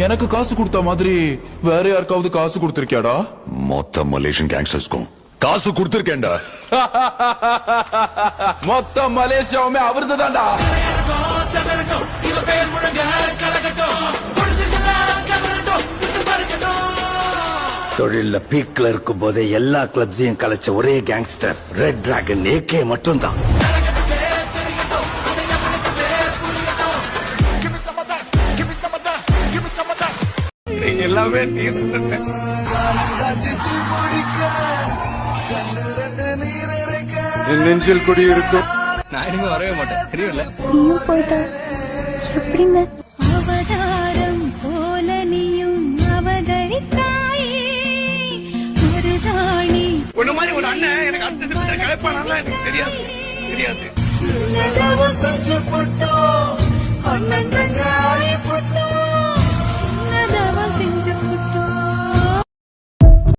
எனக்கு காசு கொடுத்த மாதிரி வேற யாருக்காவது காசு கொடுத்திருக்கியாடா? மொத்த மலேசியன் கேங்ஸ்டர்ஸ்க்கும் காசு கொடுத்திருக்கேன்டா. மொத்த மலேசியாவுமே அவருது தான்டா. தொழில பீக்ல இருக்கும் போதே எல்லா கிளப்ஸையும் கலைச்ச ஒரே கேங்ஸ்டர் ரெட் டிராகன் ஏகே மட்டும்தான். எல்லாமே நெஞ்சில் குடி இருக்கும். நான் இனிமே வரவே மாட்டேன், தெரியல. நீயும் போயிட்டா எப்படிங்க? அவதாரம் போல நீயும் அவதரித்தாயே மருதாணி. உன்ன மாதிரி ஒரு அண்ணன் எனக்கு அடுத்த கலைப்பானா எனக்கு தெரியாது. செஞ்சு போட்டோம் அண்ணன் தங்காரி போட்டோம்.